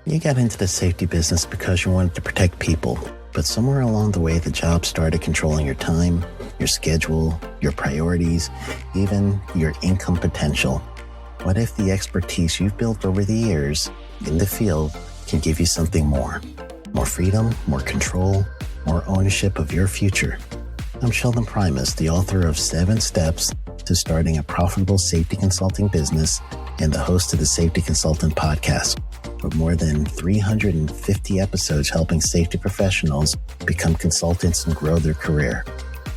You got into the safety business because you wanted to protect people, but somewhere along the way, the job started controlling your time, your schedule, your priorities, even your income potential. What if the expertise you've built over the years in the field can give you something more? More freedom, more control, more ownership of your future. I'm Sheldon Primus, the author of 7 Steps to Starting a Profitable Safety Consulting Business and the host of the Safety Consultant Podcast, with more than 350 episodes helping safety professionals become consultants and grow their career.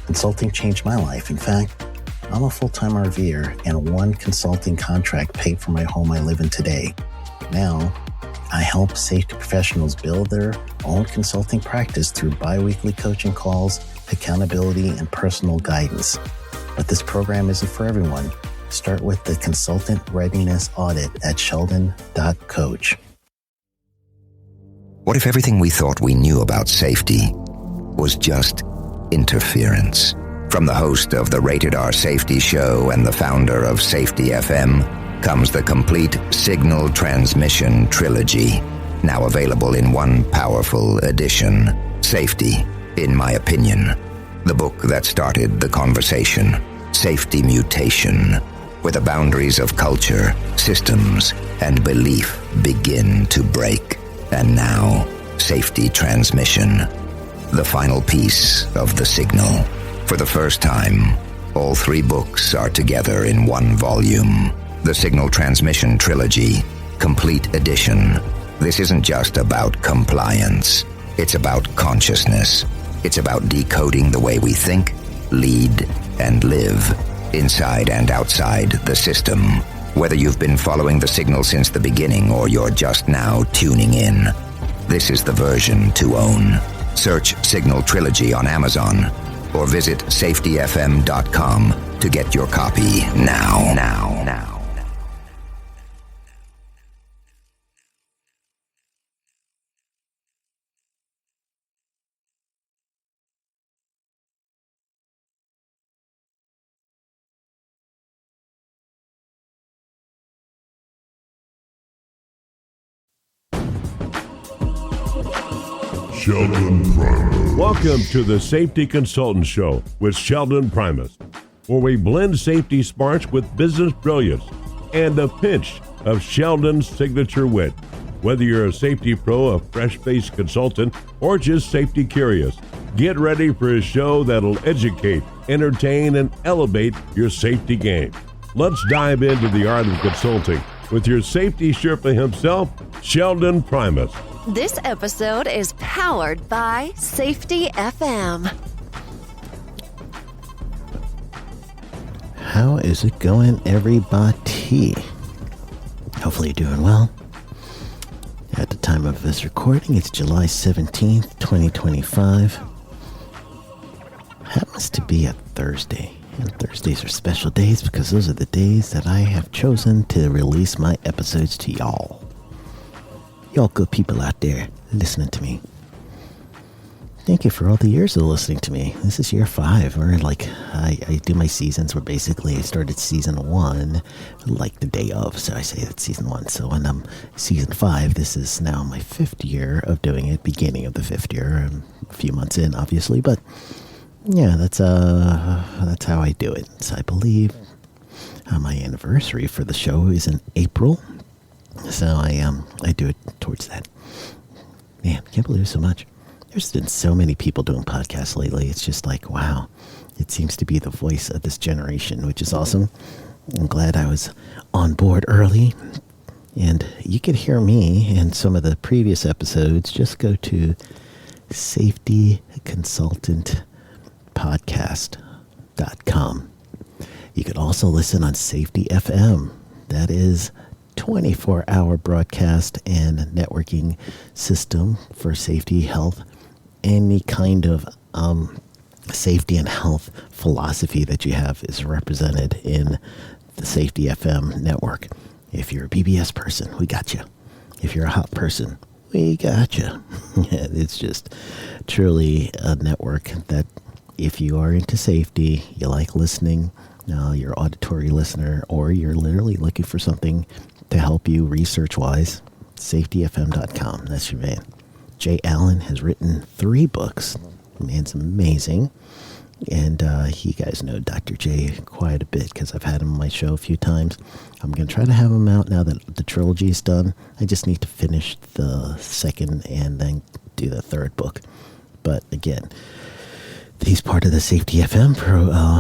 Consulting changed my life. In fact, I'm a full-time RVer, and one consulting contract paid for my home I live in today. Now, I help safety professionals build their own consulting practice through bi-weekly coaching calls, accountability, and personal guidance. But this program isn't for everyone. Start with the Consultant Readiness Audit at sheldon.coach. What if everything we thought we knew about safety was just interference? From the host of the Rated R Safety Show and the founder of Safety FM comes the complete Signal Transmission Trilogy, now available in one powerful edition. Safety, in my opinion, the book that started the conversation. Safety Mutation, where the boundaries of culture, systems, and belief begin to break. And now, Safety Transmission, the final piece of the signal. For the first time, all 3 books are together in one volume. The Signal Transmission Trilogy, Complete Edition. This isn't just about compliance. It's about consciousness. It's about decoding the way we think, lead, and live, inside and outside the system. Whether you've been following the signal since the beginning or you're just now tuning in, this is the version to own. Search Signal Trilogy on Amazon or visit safetyfm.com to get your copy now. Sheldon Primus. Welcome to the Safety Consultant Show with Sheldon Primus, where we blend safety smarts with business brilliance and a pinch of Sheldon's signature wit. Whether you're a safety pro, a fresh-faced consultant, or just safety curious, get ready for a show that'll educate, entertain, and elevate your safety game. Let's dive into the art of consulting with your safety Sherpa himself, Sheldon Primus. This episode is powered by Safety FM. How is it going, everybody? Hopefully you're doing well. At the time of this recording, it's July 17th, 2025. Happens to be a Thursday. And Thursdays are special days because those are the days that I have chosen to release my episodes to y'all. Y'all good people out there listening to me. Thank you for all the years of listening to me. This is year 5, where I do my seasons where basically I started season 1 like the day of. So I say that's season 1. So when I'm season 5, this is now my 5th year of doing it, beginning of the 5th year. I'm a few months in, obviously, but yeah, that's how I do it. So I believe my anniversary for the show is in April. So I do it towards that. Man, can't believe so much. There's been so many people doing podcasts lately. It's just like, wow. It seems to be the voice of this generation, which is awesome. I'm glad I was on board early. And you could hear me in some of the previous episodes. Just go to safetyconsultantpodcast.com. You could also listen on Safety FM. That is 24-hour broadcast and networking system for safety, health, any kind of safety and health philosophy that you have is represented in the Safety FM network. If you're a BBS person, we got you. If you're a hot person, we got you. It's just truly a network that if you are into safety, you like listening, you're an auditory listener, or you're literally looking for something to help you research-wise, safetyfm.com. That's your man. Jay Allen has written 3 books. Man's amazing. And you guys know Dr. J quite a bit because I've had him on my show a few times. I'm going to try to have him out now that the trilogy is done. I just need to finish the second and then do the third book. But again, he's part of the Safety FM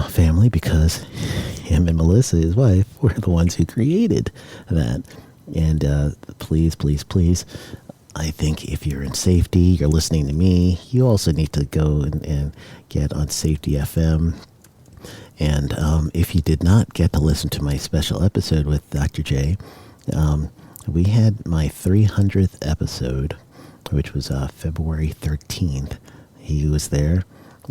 family because him and Melissa, his wife, were the ones who created that. And please, please, please, I think if you're in safety, you're listening to me, you also need to go and get on Safety FM. And if you did not get to listen to my special episode with Dr. J, we had my 300th episode, which was February 13th. He was there,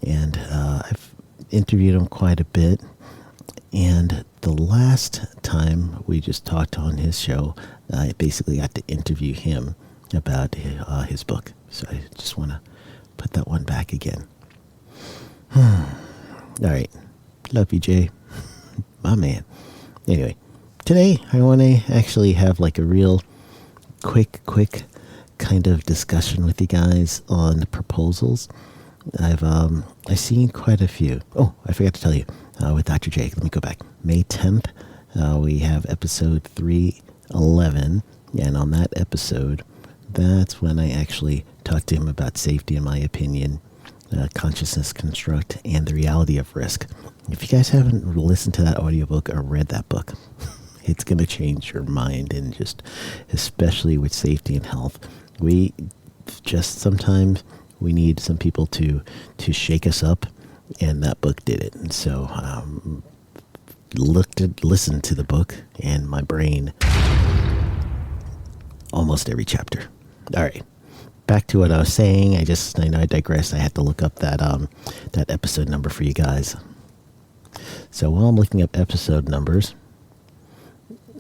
and I've interviewed him quite a bit. And the last time we just talked on his show, I basically got to interview him about his book. So I just want to put that one back again. All right. Love you, Jay. My man. Anyway, today I want to actually have like a real quick kind of discussion with you guys on proposals. I've seen quite a few. Oh, I forgot to tell you, with Dr. J, let me go back. May 10th, we have episode 311, and on that episode, that's when I actually talked to him about safety, in my opinion, consciousness construct, and the reality of risk. If you guys haven't listened to that audiobook or read that book, it's going to change your mind, and just especially with safety and health. We just sometimes we need some people to shake us up, and that book did it. And so listened to the book, and my brain almost every chapter. All right, back to what I was saying. I know I digressed. I had to look up that episode number for you guys. So while I'm looking up episode numbers,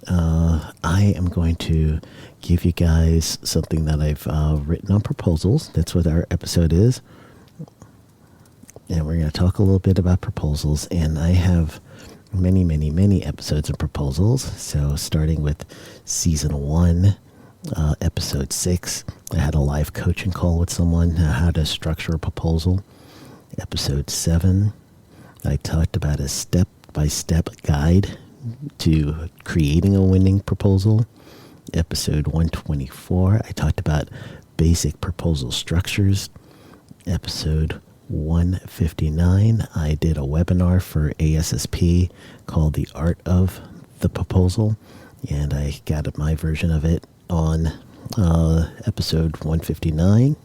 I am going to give you guys something that I've written on proposals. That's what our episode is. And we're going to talk a little bit about proposals. And I have many episodes of proposals. So starting with season 1, episode 6, I had a live coaching call with someone, how to structure a proposal. Episode 7, I talked about a step-by-step guide to creating a winning proposal. Episode 124, I talked about basic proposal structures. Episode 159, I did a webinar for ASSP called The Art of the Proposal, and I got my version of it on episode 159.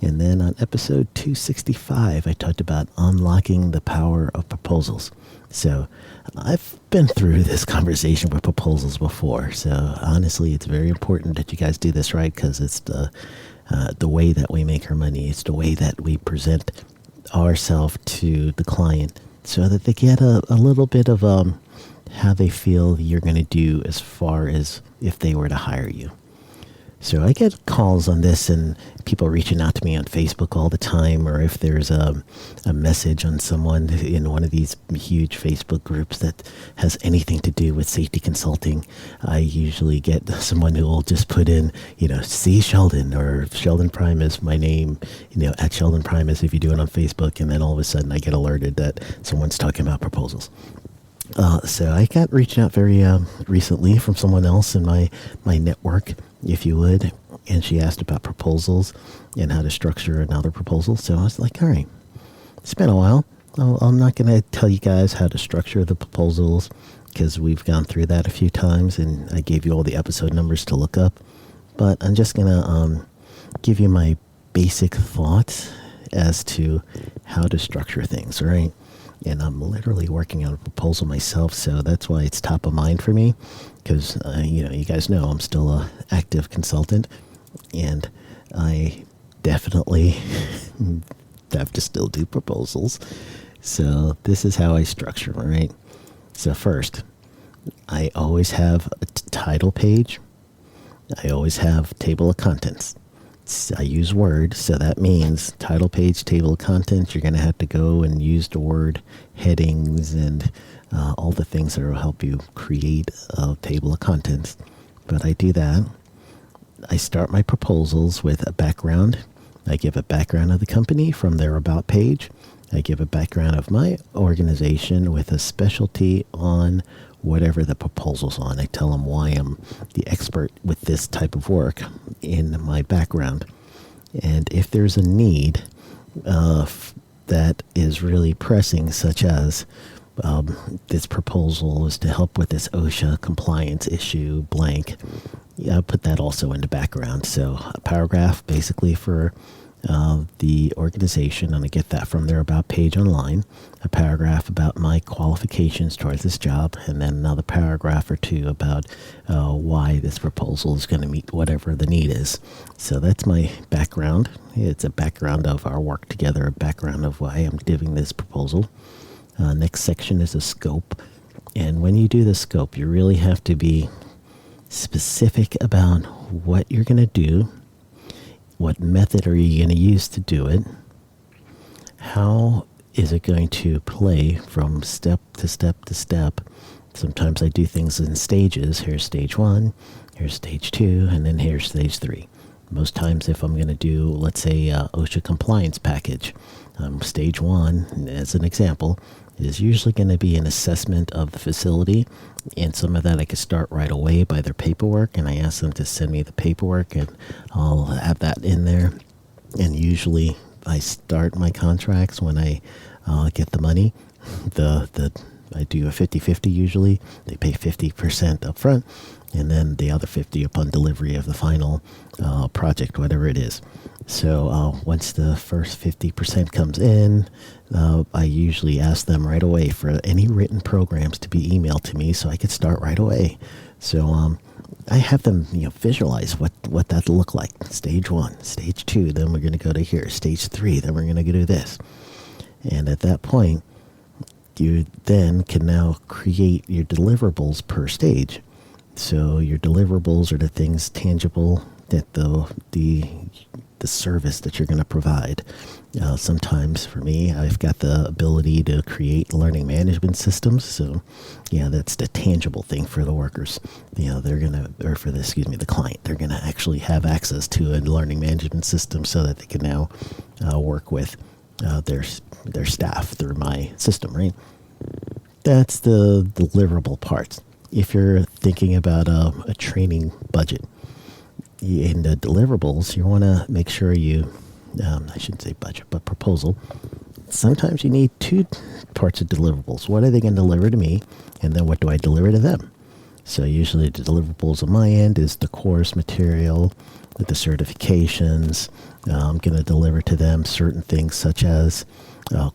And then on episode 265, I talked about unlocking the power of proposals. So I've been through this conversation with proposals before. So honestly, it's very important that you guys do this right, because it's the way that we make our money. It's the way that we present ourselves to the client so that they get a little bit of how they feel you're going to do as far as if they were to hire you. So I get calls on this, and people reaching out to me on Facebook all the time, or if there's a message on someone in one of these huge Facebook groups that has anything to do with safety consulting, I usually get someone who will just put in, see Sheldon, or Sheldon Primus, my name, at Sheldon Primus if you do it on Facebook, and then all of a sudden I get alerted that someone's talking about proposals. So I got reached out very recently from someone else in my network, if you would, and she asked about proposals and how to structure another proposal. So I was like, all right, it's been a while. I'm not going to tell you guys how to structure the proposals because we've gone through that a few times, and I gave you all the episode numbers to look up. But I'm just going to give you my basic thoughts as to how to structure things, all right? And I'm literally working on a proposal myself, so that's why it's top of mind for me, because, you guys know I'm still an active consultant, and I definitely have to still do proposals. So this is how I structure them, right? So first, I always have a title page. I always have table of contents. I use Word, so that means title page, table of contents. You're going to have to go and use the word headings and all the things that will help you create a table of contents. But I do that. I start my proposals with a background. I give a background of the company from their about page. I give a background of my organization with a specialty on whatever the proposal's on. I tell them why I'm the expert with this type of work in my background. And if there's a need that is really pressing, such as this proposal is to help with this OSHA compliance issue, blank, I put that also in the background. So a paragraph basically for the organization, and I get that from their about page online, a paragraph about my qualifications towards this job, and then another paragraph or two about why this proposal is going to meet whatever the need is. So that's my background. It's a background of our work together, a background of why I'm giving this proposal. Next section is a scope. And when you do the scope, you really have to be specific about what you're going to do. What method are you going to use to do it? How is it going to play from step to step to step? Sometimes I do things in stages. Here's stage 1, here's stage 2, and then here's stage 3. Most times if I'm going to do, let's say, OSHA compliance package, stage 1, as an example, is usually going to be an assessment of the facility. And some of that I could start right away by their paperwork, and I ask them to send me the paperwork, and I'll have that in there. And usually I start my contracts when I get the money. I do a 50-50 usually. They pay 50% up front, and then the other 50 upon delivery of the final project, whatever it is. So once the first 50% comes in, I usually ask them right away for any written programs to be emailed to me so I could start right away. So I have them visualize what that look like. Stage 1, stage 2, then we're going to go to here. Stage 3, then we're going to do this. And at that point, you then can now create your deliverables per stage. So your deliverables are the things tangible that the service that you're going to provide. Sometimes for me, I've got the ability to create learning management systems. So that's the tangible thing for the workers. They're going to, or for the client, they're going to actually have access to a learning management system so that they can now work with their staff through my system, right? That's the deliverable part. If you're thinking about a training budget, in the deliverables, you want to make sure I shouldn't say budget, but proposal. Sometimes you need 2 parts of deliverables. What are they going to deliver to me? And then what do I deliver to them? So usually the deliverables on my end is the course material, with the certifications. I'm going to deliver to them certain things such as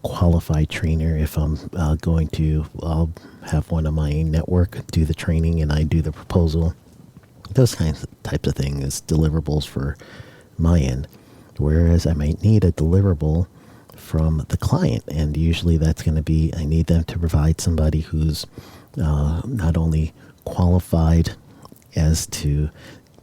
qualified trainer. If I'm going to have one of my network do the training and I do the proposal. Those types of things is deliverables for my end. Whereas I might need a deliverable from the client, and usually that's going to be, I need them to provide somebody who's not only qualified as to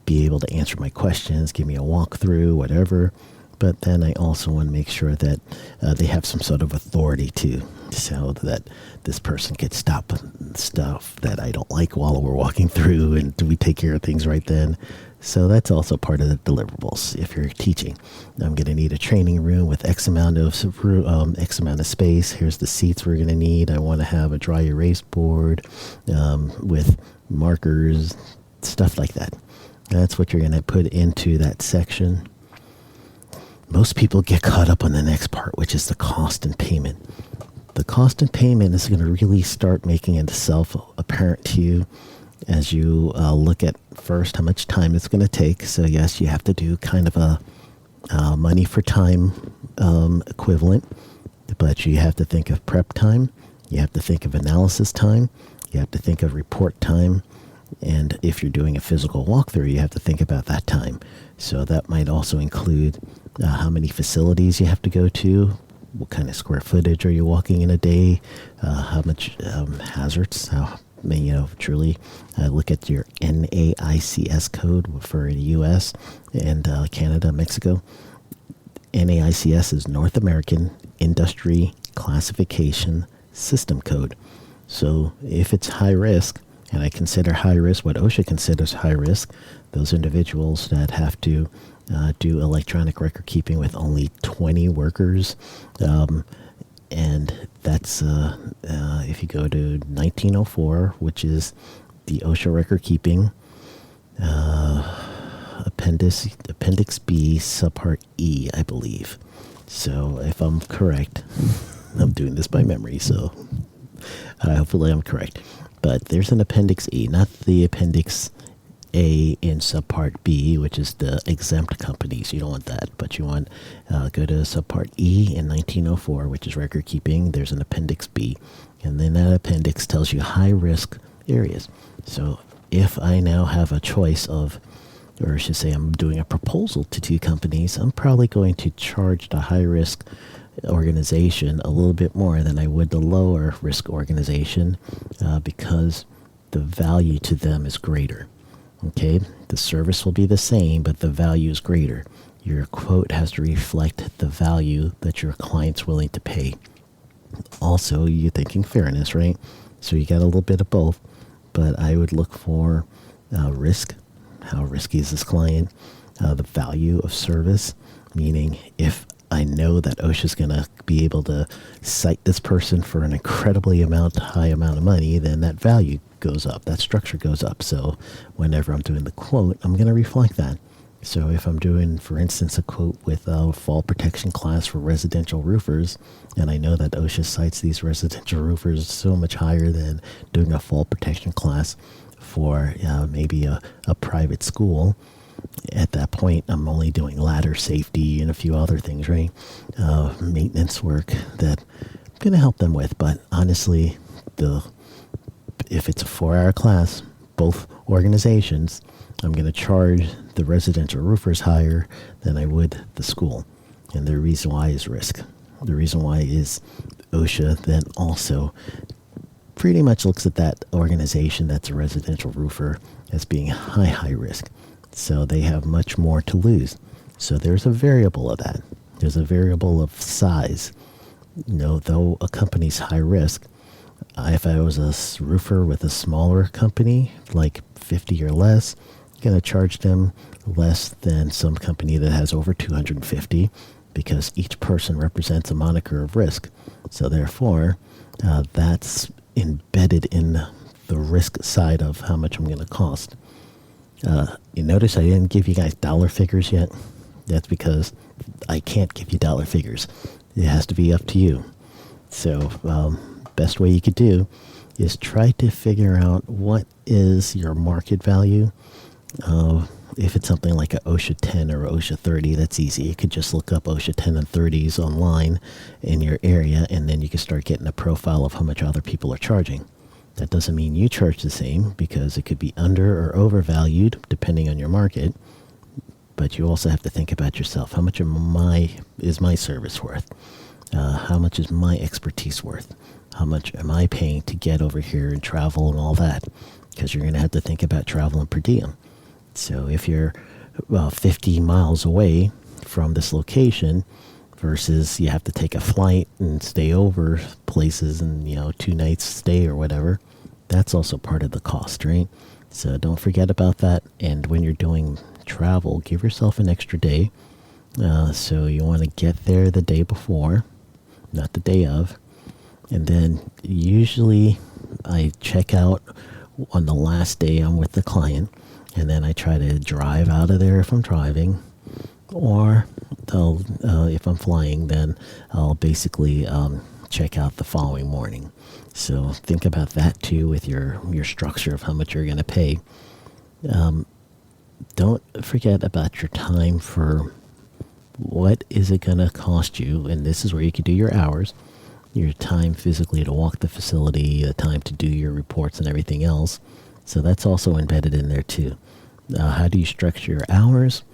be able to answer my questions, give me a walkthrough, whatever, but then I also want to make sure that they have some sort of authority too, so that this person could stop stuff that I don't like while we're walking through, and we take care of things right then. So that's also part of the deliverables. If you're teaching, I'm going to need a training room with X amount of space. Here's the seats we're going to need. I want to have a dry erase board with markers, stuff like that. That's what you're going to put into that section. Most people get caught up on the next part, which is the cost and payment. The cost and payment is going to really start making itself apparent to you as you look at first how much time it's going to take. So yes, you have to do kind of a money for time equivalent, but you have to think of prep time. You have to think of analysis time. You have to think of report time. And if you're doing a physical walkthrough, you have to think about that time. So that might also include how many facilities you have to go to, what kind of square footage are you walking in a day, how much hazards, truly look at your NAICS code for the U.S. and Canada, Mexico. NAICS is North American Industry Classification System Code. So if it's high risk, And I consider high risk what OSHA considers high risk, those individuals that have to do electronic record keeping with only 20 workers. And that's, if you go to 1904, which is the OSHA record keeping, Appendix B, Subpart E, I believe. So if I'm correct, I'm doing this by memory, so hopefully I'm correct. But there's an Appendix E, not the Appendix A in Subpart B, which is the exempt companies. You don't want that, but you want go to Subpart E in 1904, which is record keeping. There's an Appendix B, and then that appendix tells you high risk areas. So if I now have a choice of, or I should say I'm doing a proposal to two companies, I'm probably going to charge the high risk organization a little bit more than I would the lower risk organization because the value to them is greater. Okay, the service will be the same, but the value is greater. Your quote has to reflect the value that your client's willing to pay. Also, you're thinking fairness, right? So you got a little bit of both, but I would look for risk. How risky is this client? The value of service, meaning if I know that OSHA's going to be able to cite this person for an incredibly high amount of money, then that value goes up, that structure goes up. So whenever I'm doing the quote, I'm going to reflect that. So if I'm doing, for instance, a quote with a fall protection class for residential roofers, and I know that OSHA cites these residential roofers so much higher than doing a fall protection class for maybe a private school, at that point, I'm only doing ladder safety and a few other things, right? Maintenance work that I'm going to help them with. But honestly, if it's a 4-hour class, both organizations, I'm going to charge the residential roofers higher than I would the school. And the reason why is risk. The reason why is OSHA then also pretty much looks at that organization that's a residential roofer as being high risk. So they have much more to lose. So there's a variable of that. There's a variable of size. Though a company's high risk, if I was a roofer with a smaller company, like 50 or less, I'm going to charge them less than some company that has over 250 because each person represents a moniker of risk. So therefore, that's embedded in the risk side of how much I'm going to cost. You notice I didn't give you guys dollar figures yet. That's because I can't give you dollar figures. It has to be up to you. So best way you could do is try to figure out what is your market value. If it's something like a OSHA 10 or OSHA 30, that's easy. You could just look up OSHA 10 and 30s online in your area, and then you can start getting a profile of how much other people are charging. That doesn't mean you charge the same because it could be under or overvalued depending on your market. But you also have to think about yourself. How much is my service worth? How much is my expertise worth? How much am I paying to get over here and travel and all that? Because you're going to have to think about travel and per diem. So if you're 50 miles away from this location versus you have to take a flight and stay over places and, 2 nights stay or whatever, that's also part of the cost, right? So don't forget about that. And when you're doing travel, give yourself an extra day. So you want to get there the day before, not the day of. And then usually I check out on the last day I'm with the client, and then I try to drive out of there if I'm driving, or if I'm flying, then I'll basically check out the following morning. So think about that too with your structure of how much you're going to pay. Don't forget about your time for what is it going to cost you, and this is where you can do your hours, your time physically to walk the facility, the time to do your reports and everything else. So that's also embedded in there too. How do you structure your hours?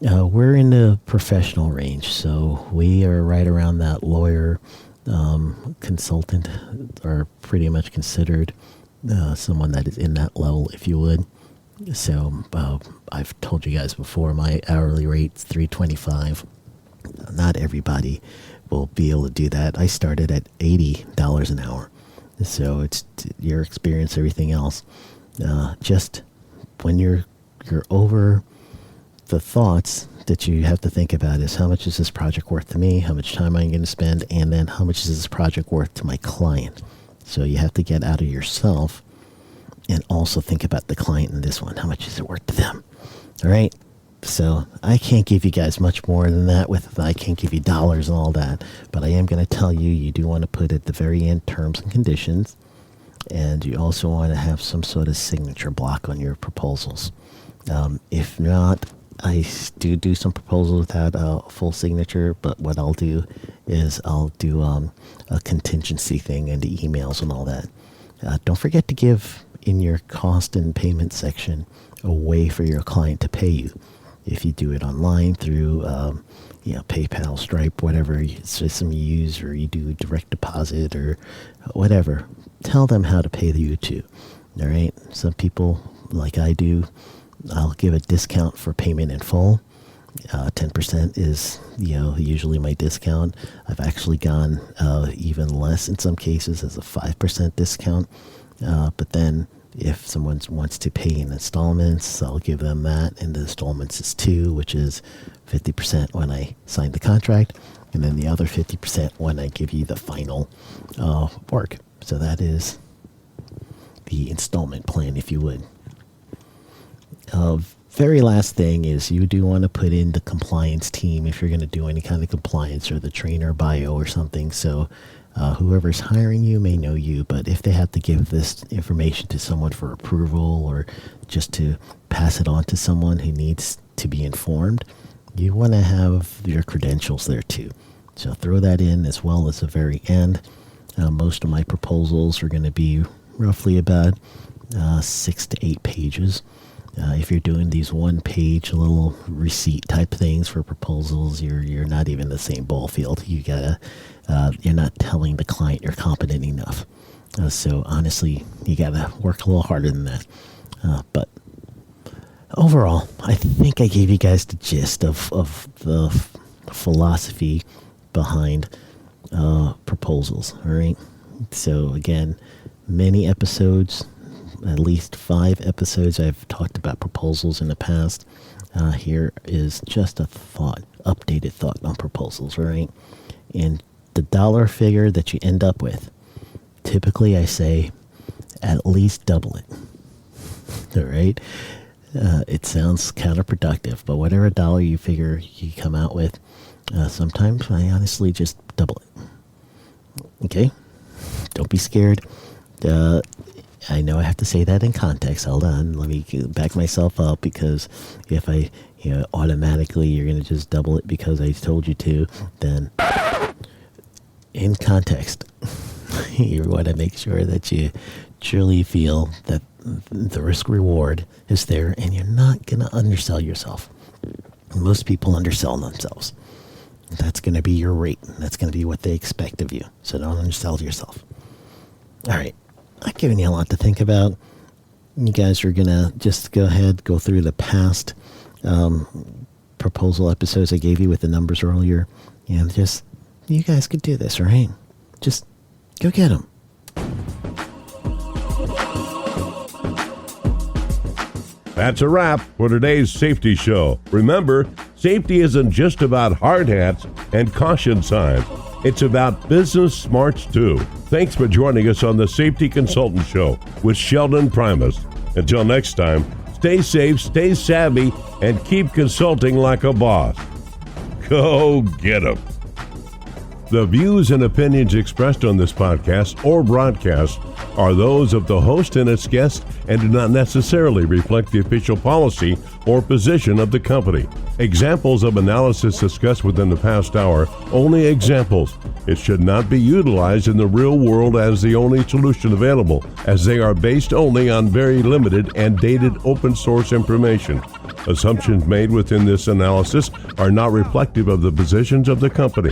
We're in the professional range, so we are right around that lawyer, consultant, are pretty much considered someone that is in that level, if you would. So I've told you guys before, my hourly rate's $3.25. Not everybody will be able to do that. I started at $80 an hour. So it's your experience, everything else. Just when you're over the thoughts that you have to think about is, how much is this project worth to me? How much time am I going to spend? And then how much is this project worth to my client? So you have to get out of yourself and also think about the client in this one. How much is it worth to them? All right. So I can't give you guys much more than that. I can't give you dollars and all that, but I am going to tell you, you do want to put at the very end terms and conditions. And you also want to have some sort of signature block on your proposals. If not, I do some proposals without a full signature, but what I'll do is I'll do a contingency thing in the emails and all that. Don't forget to give in your cost and payment section a way for your client to pay you. If you do it online through PayPal, Stripe, whatever system you use, or you do direct deposit or whatever, tell them how to pay you too. All right. Some people, like I do, I'll give a discount for payment in full. 10% is, usually my discount. I've actually gone even less in some cases as a 5% discount. But then if someone wants to pay in installments, I'll give them that. And the installments is 2, which is 50% when I sign the contract. And then the other 50% when I give you the final work. So that is the installment plan, if you would. Very last thing is, you do want to put in the compliance team if you're going to do any kind of compliance, or the trainer bio or something. So whoever's hiring you may know you, but if they have to give this information to someone for approval or just to pass it on to someone who needs to be informed, you want to have your credentials there too. So throw that in as well as the very end. Most of my proposals are going to be roughly about 6 to 8 pages. If you're doing these 1-page little receipt type things for proposals, you're not even the same ball field. You're not telling the client you're competent enough. So honestly, you gotta work a little harder than that. But overall, I think I gave you guys the gist of the philosophy behind proposals. All right. So again, many episodes. At least 5 episodes I've talked about proposals in the past. Here is just a updated thought on proposals, right? And the dollar figure that you end up with, typically I say at least double it. All right? It sounds counterproductive, but whatever dollar you figure you come out with, sometimes I honestly just double it. Okay? Don't be scared. I know I have to say that in context. Hold on. Let me back myself up, because if I, automatically you're going to just double it because I told you to, then in context, you want to make sure that you truly feel that the risk reward is there and you're not going to undersell yourself. Most people undersell themselves. That's going to be your rate. That's going to be what they expect of you. So don't undersell yourself. All right. I've given you a lot to think about. You guys are going to just go through the past proposal episodes I gave you with the numbers earlier. And just, you guys could do this, all right? Just go get them. That's a wrap for today's safety show. Remember, safety isn't just about hard hats and caution signs. It's about business smarts too. Thanks for joining us on the Safety Consultant Show with Sheldon Primus. Until next time, stay safe, stay savvy, and keep consulting like a boss. Go get 'em. The views and opinions expressed on this podcast or broadcast are those of the host and its guests and do not necessarily reflect the official policy or position of the company. Examples of analysis discussed within the past hour, only examples. It should not be utilized in the real world as the only solution available, as they are based only on very limited and dated open source information. Assumptions made within this analysis are not reflective of the positions of the company.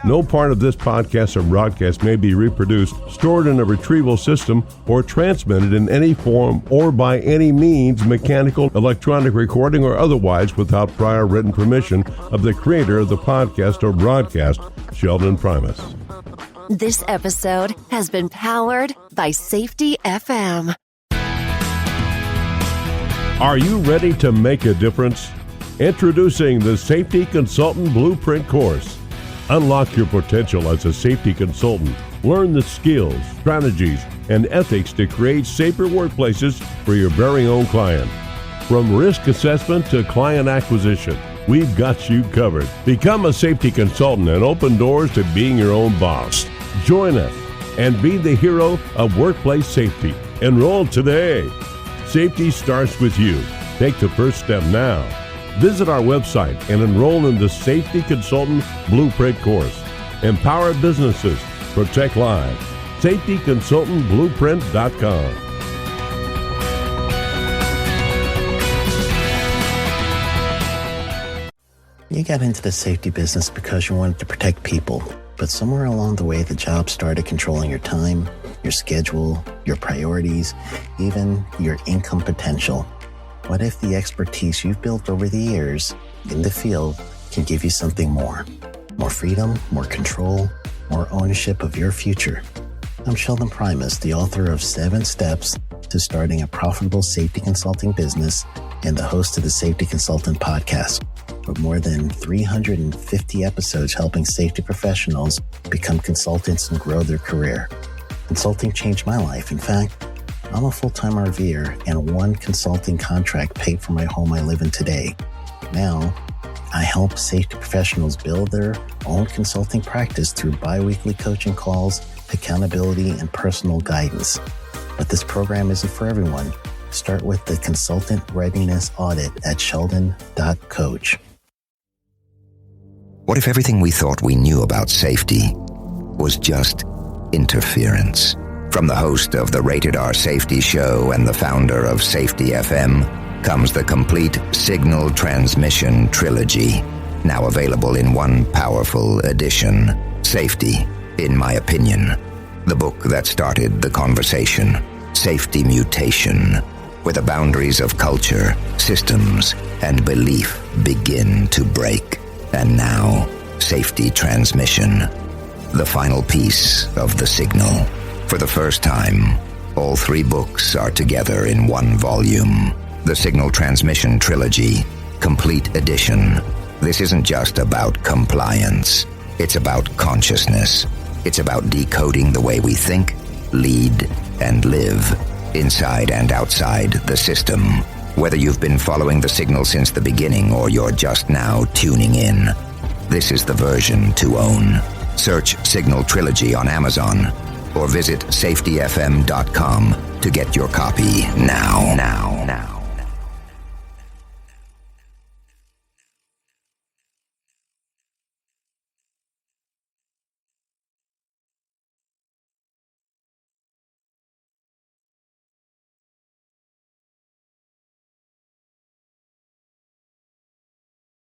No part of this podcast or broadcast may be reproduced, stored in a retrieval system, or transmitted in any form or by any means, mechanical, electronic recording, or otherwise, without prior written permission of the creator of the podcast or broadcast, Sheldon Primus. This episode has been powered by Safety FM. Are you ready to make a difference? Introducing the Safety Consultant Blueprint course. Unlock your potential as a safety consultant. Learn the skills, strategies, and ethics to create safer workplaces for your very own client. From risk assessment to client acquisition, we've got you covered. Become a safety consultant and open doors to being your own boss. Join us and be the hero of workplace safety. Enroll today. Safety starts with you. Take the first step now. Visit our website and enroll in the Safety Consultant Blueprint course. Empower businesses. Protect lives. SafetyConsultantBlueprint.com. You got into the safety business because you wanted to protect people, but somewhere along the way, the job started controlling your time, your schedule, your priorities, even your income potential. What if the expertise you've built over the years in the field can give you something more? More freedom, more control, more ownership of your future. I'm Sheldon Primus, the author of 7 Steps to Starting a Profitable Safety Consulting Business and the host of the Safety Consultant Podcast, with more than 350 episodes helping safety professionals become consultants and grow their career. Consulting changed my life. In fact, I'm a full-time RVer, and 1 consulting contract paid for my home I live in today. Now, I help safety professionals build their own consulting practice through bi-weekly coaching calls, accountability, and personal guidance. But this program isn't for everyone. Start with the Consultant Readiness Audit at sheldon.coach. What if everything we thought we knew about safety was just interference? From the host of the Rated R Safety Show and the founder of Safety FM comes the complete Signal Transmission Trilogy, now available in one powerful edition. Safety, in my opinion, the book that started the conversation. Safety Mutation, where the boundaries of culture, systems, and belief begin to break. And now, Safety Transmission, the final piece of the signal. For the first time, all 3 books are together in one volume. The Signal Transmission Trilogy, Complete Edition. This isn't just about compliance. It's about consciousness. It's about decoding the way we think, lead, and live, inside and outside the system. Whether you've been following the signal since the beginning or you're just now tuning in, this is the version to own. Search Signal Trilogy on Amazon or visit safetyfm.com to get your copy now.